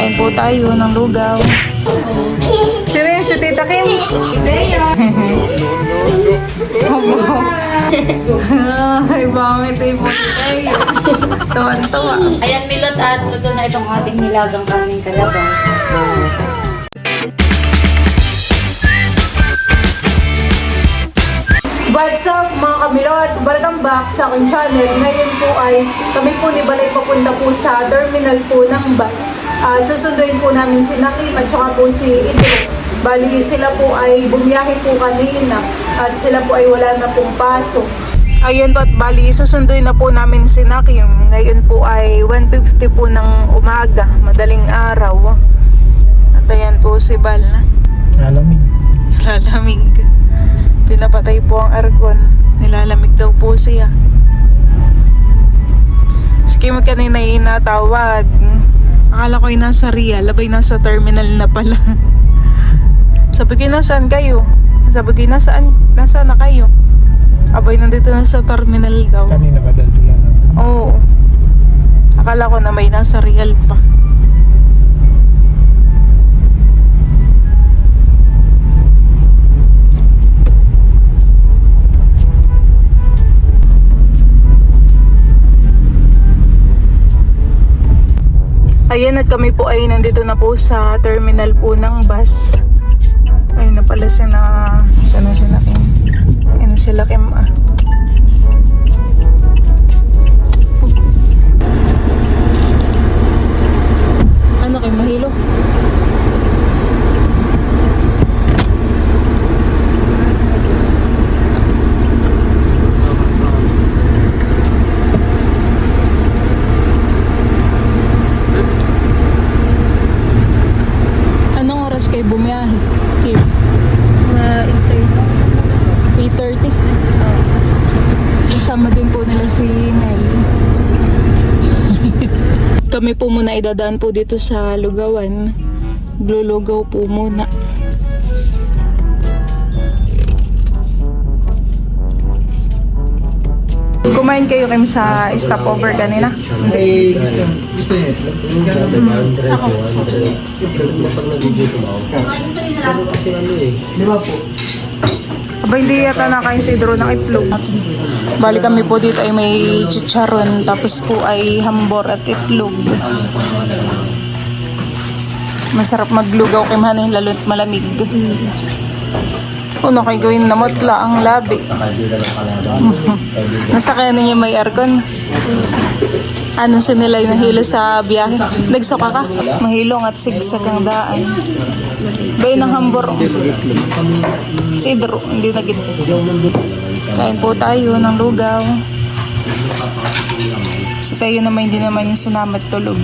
Kain po tayo ng lugaw. Sino yun? Si Tita Kim? Ay, bangit ay po tayo. Tawan-tawa. Ayan, Milot, at luto na itong ating nilagang kaming kalabaw. What's up mga kamilot? Welcome back sa aking channel. Ngayon po ay kami po ni Balay papunta po sa terminal po ng bus. At susunduin po namin si Nakim at saka po si Idro. Bali sila po ay bumiyahe po kanina at sila po ay wala na pong pasok. Ayun po at bali susunduin na po namin si Nakim. Ngayon po ay 1:50 po ng umaga, madaling araw. At ayan po si Bal. Lalamig. Lalamig. Pinapatay po ang aircon. Nilalamig daw po siya. Si Kim kanina ay natawag. Akala ko ay nasa Real. Abay nasa terminal na pala. Sabi ko, nasaan kayo? Sabi ko, nasaan na kayo? Abay nandito na sa terminal daw. Kanina pa dahil sila natin. Oo. Akala ko na may nasa Real pa. Ayan at kami po ay nandito na po sa terminal po ng bus. Ayun na pala sana sila Kim. Ayun na sila Kim ah. Ano kayo mahilo? Kay bumiyahe. Here. 8:30. Kasama din po nila si Mel. Kami po muna idadaan po dito sa Lugawan. Glulugaw po muna. Kumain kayo Kim sa stopover kanina? Ay, gusto niya. Ako. Di ba po? Aba, hindi yata nakain si Drew ng itlog. Bali kami po dito ay may chicharon, tapos po ay hambor at itlog. Masarap maglugaw kay Manay, lalo't malamig. Ano kayo gawin na matla ang labi? Nasakyan niya may aircon. Ano sinilay na hilo sa biyahe? Nagsuka ka? Mahilong at sigsag ang daan. Bayo ng hambor. Si Idro, hindi nagit. Kain po tayo ng lugaw. Si tayo naman hindi naman yung sunamat tulog.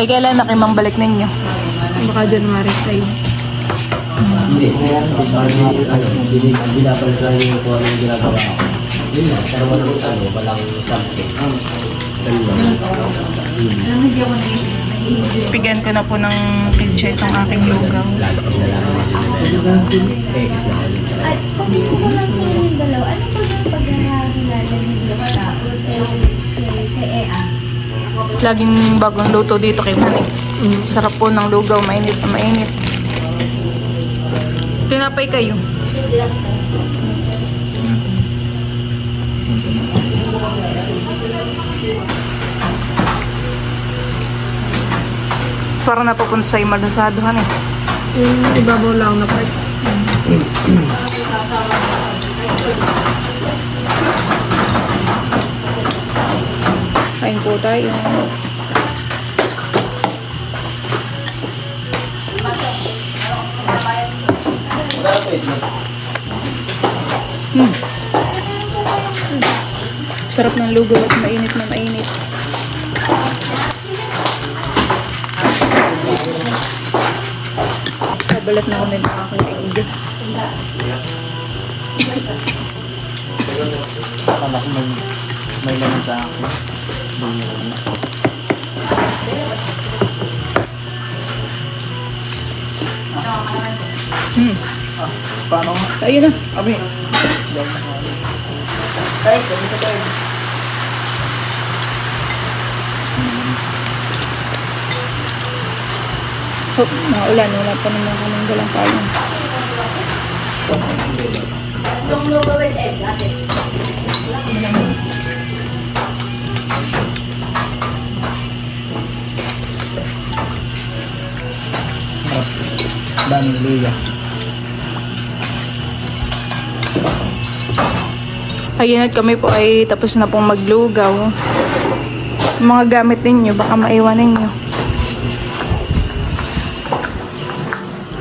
Ay kailan na kayo balik ninyo? Baka January 5. Hindi. Binabalit lang yung kung anong ginagawa ako. Yun na, pero walang something. Bigyan ko na po ng picture itong aking lugaw. Lalo kasi na lang At kung ko lang sa yung dalaw, ano ba yung pag-aaral kay Ea? Laging bagong luto dito kay Manny. Sarap po ng lugaw, mainit na mainit. Tinapay kayo. Parang napupunta sa imalusadohan eh. Ibabaw lang na part. Kain po tayo. Sarap ng lugaw at mainit na mainit. Balat na kami ng aking egg. Akala ko may laman sa akin. Paano nga? Ayun na. Abi. Ay, sabi ko tayo. Oh, naulan. Wala pa naman kaming dalang kain. Daming luya. Ayun at kami po ay tapos na pong maglugaw. Yung mga gamit ninyo, baka maiwan ninyo.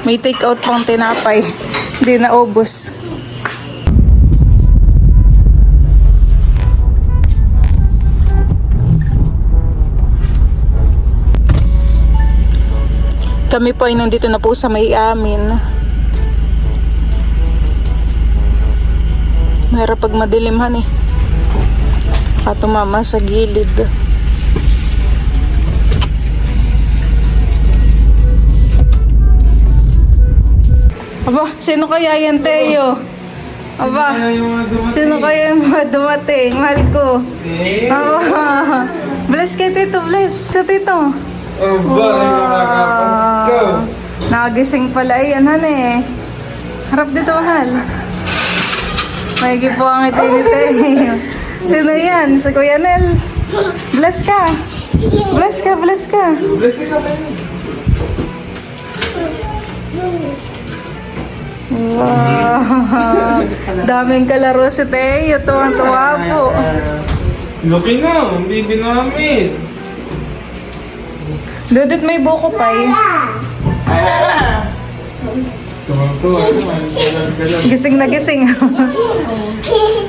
May take out pang tinapay. Hindi na ubos. Kami po ay nandito na po sa may amin. Mahirap pag madilimhan eh. Katumama sa gilid. Aba, sino kaya yan, Teo? Aba, sino kaya yung mga dumating? Mahal ko. Aba, bless kay Tito, bless sa Tito. Wow. Nakagising pala yan, eh. Harap dito, mahal. May po ang itinitay. Sino yan? Si Kuya Nel. Bless ka. Bless ka, bless ka. Wow. Daming kalaro si Teo. Tuwang-tuwa po. Laki na, ang bibi namin. Dudut may buko pa eh. Tuwang-tuwa. Gising na gising.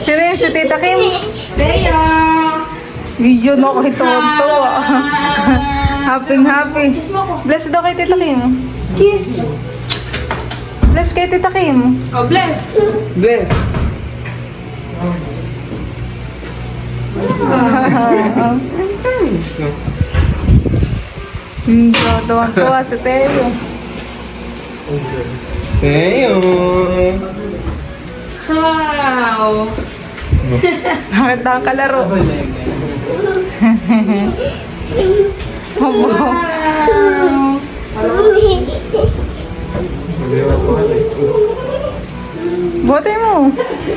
Sino yun? Si Tita Kim? Teo! Video na ako tuwang-tuwa. Happy. Bless daw kay Tita Kim. Kiss! Bless kay Tita Kim. Oh, bless! Bless. Tuwang-tuwa si Teo. Teo. Wow! Bakit nakakalaro? Opo. Buti mo.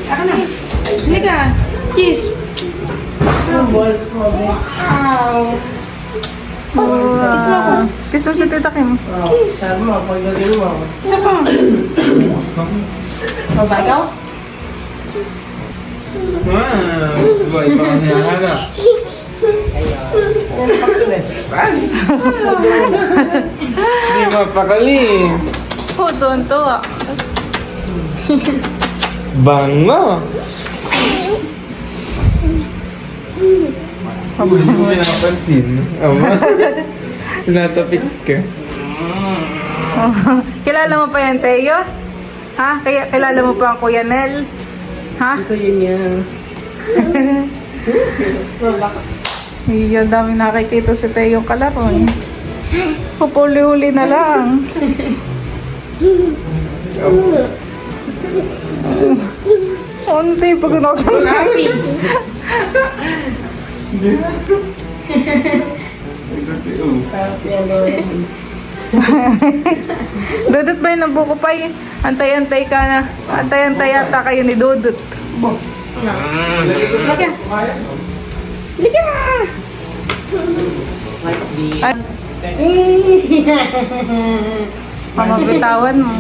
Ako na. Halika. Kiss. Wow. Kiss mo ako. Kiss mo si Tita Kim. Kiss. Isa pa. Baba ikaw? Wow. Sabay pa kasi nahanap. Hindi mapakali. Oh, tuwang-tuwa. Bango. Hindi mo pinapansin. Ama. Tinatapik ka. Kilala mo pa yan, Teo? Ha? Kilala mo pa ang Kuya Nel? Ha? Isa yun yan. Iya, dami nakikita si Teo yung kalaro eh. Pupuli-huli na lang. Onti pag Happy. Dudut ba yun ang buko pa eh? Antay-antay ka na. Antay-antay yata kayo ni Dudut. Halika. Halika. Ay. Pamabitawan mo.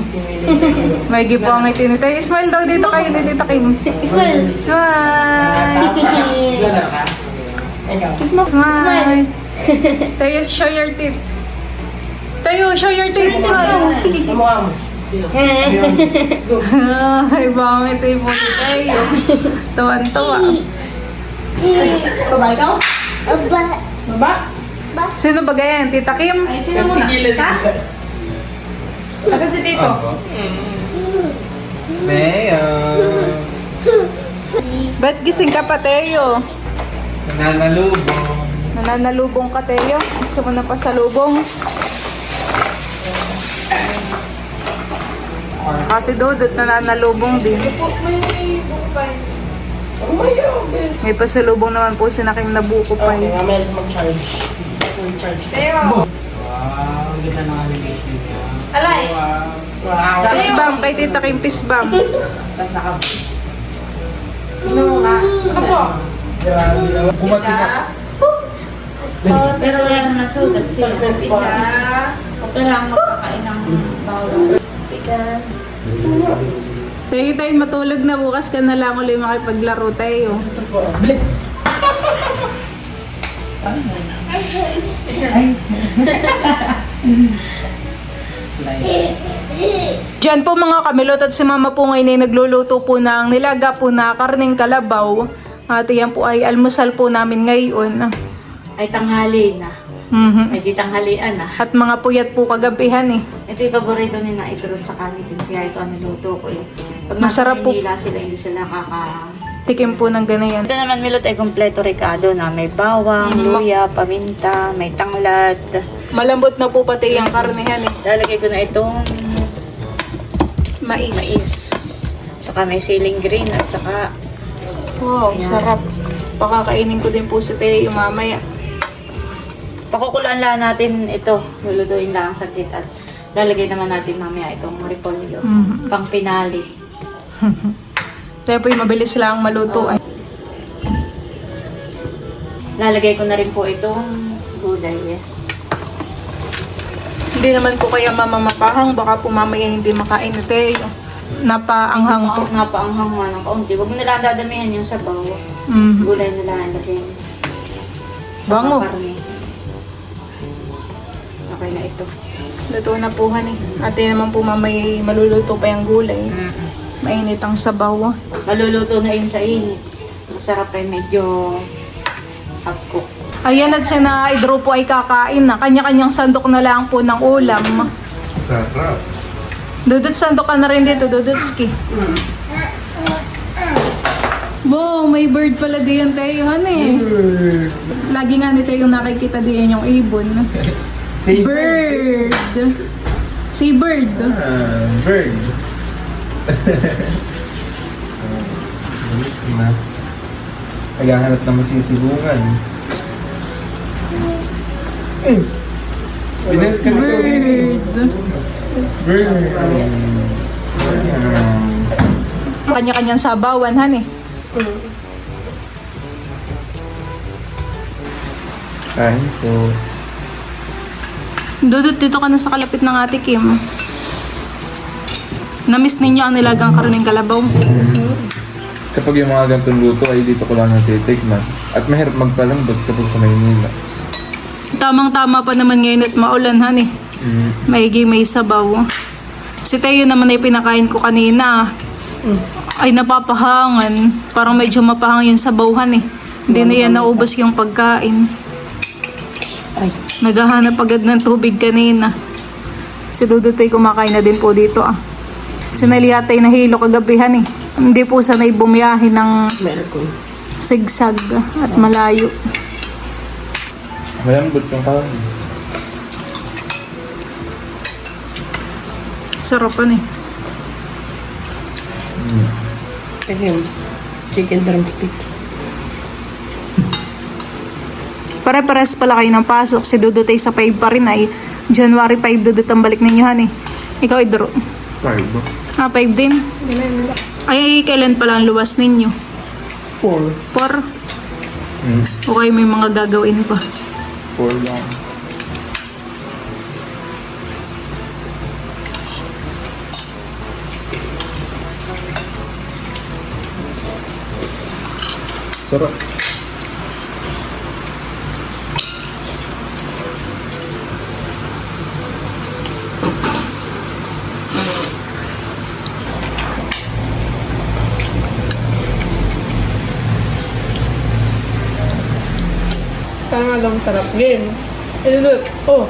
May gipo ang itinitay. Smile daw dito kayo ni Tita Kim. Smile. Smile. Smile. Tayo, show your teeth. Tayo, show your teeth. Smile. Ay, bangit eh po si Tayo. Tuwan-tuwa. Baba ikaw? Baba? Sino ba ganyan? Tita Kim? Ay, sino muna? Ha? Asa si Tito? Mea. Ba't gising ka pa, Tayo? Nananalubong. Nananalubong ka, Tayo? Gusto mo na pa sa lubong? Kasi Dudut nananalubong din. May buko pa rin. May pasalubong naman po si Nakim na buko pa. Teo! gitna ng animation niya. Alay! Wow! Fist bump, kay Tita Kim fist bump. Tapos Ano nga? Apo! Grabe. Bumati ka. Pero wala naman sugat sila. Pika. Kailangan magkakain ng bawal. Pika. Sige tayo, matulog na. Bukas ka na lang ulit makipaglaro tayo. Balik! Diyan po mga kamilot at si Mama po ngayon ay nagluluto po ng nilaga po na karneng kalabaw. At yan po ay almusal po namin ngayon. Ay tanghali na. Mhm. Ay di tanghalian na. At mga puyat po kagabihan eh. Ito yung paborito ni na iturot sa kanitin. Kaya ito ang niluto ko eh. Pag Masarap po. Manila sila, hindi sila Tikim po ng ganayan. Ito naman milot ay kompleto ricado na may bawang, luya, paminta, may tanglad. Malambot na po pati yung karnehan eh. Lalagay ko na itong Mais. mais. Saka may siling green at saka Wow, Ayan. sarap. Pakakainin ko din po si Teo mamaya. pakukulaan lang natin ito. Lulutuin lang ang saglit at lalagay naman natin mamaya itong repolyo. Mhm. Pang pinali. Kaya po yung mabilis lang maluto ay. Lalagay ko na rin po itong gulay. Hindi naman po kaya mamamapahang. Baka po mamaya hindi makain ni Teo. Napaanghang po. Ang napaanghang nga ng kaunti. Huwag mo nila dadamihan yung sabaw. Mhm. Gulay nila lagyan. Bango. Karne. Okay na ito. Luto na po honey. Ate naman po mamaya maluluto pa yung gulay. Mainit ang sabaw. Maluluto na yun sa init. Masarap ay medyo half cook. Ayan at si na Idro po ay kakain na. Kanya-kanyang sandok na lang po ng ulam. Sarap. Dudut sandok ka na rin dito, Dudutski. Wow, may bird pala diyan tayo, honey. Lagi nga ni Tayo nakikita diyan yung ibon. Bird. Say bird. Bird. Bilis na. Naghahanap ng masisibungan. Binalik ka na ito. Bird. Bird. Kanya-kanyang sabawan, honey. Kain po. Dudut, dito ka na sa kalapit ng Ate Kim. Namiss ninyo ang nilagang karning kalabaw. Kapag yung mga ganitong luto ay dito ko lang natitikman. At mahirap magpalambot kapag sa Maynila. Tamang-tama pa naman ngayon at maulan, honey. Maigi may sabaw. Si Teo naman ay pinakain ko kanina. Ay napapahangan. Parang medyo mapahang yung sabawhan eh. Hindi na yan naubos yung pagkain. Naghahanap agad ng tubig kanina. Si Dudut ay kumakain na din po dito ah. Sinaliyatay na hilo kagabihan eh. Hindi po sanay bumiyahe ng sigsag at malayo. Malambot yung kawan. Sarapan eh. Chicken drumstick. Pare-pares pala kayo ng pasok. Si Dudut ay sa 5 pa rin ay. January 5 Dudut ang balik ninyo, honey. Ikaw, Idro. 5. 5 din? Ay, kailan pala ang luwas ninyo? 4. Okay, may mga gagawin pa. 4 lang. Sarap. Parang alam sarap. Game. Ilulot. Oh.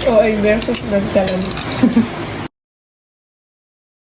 Oh, ay versus nagkalan.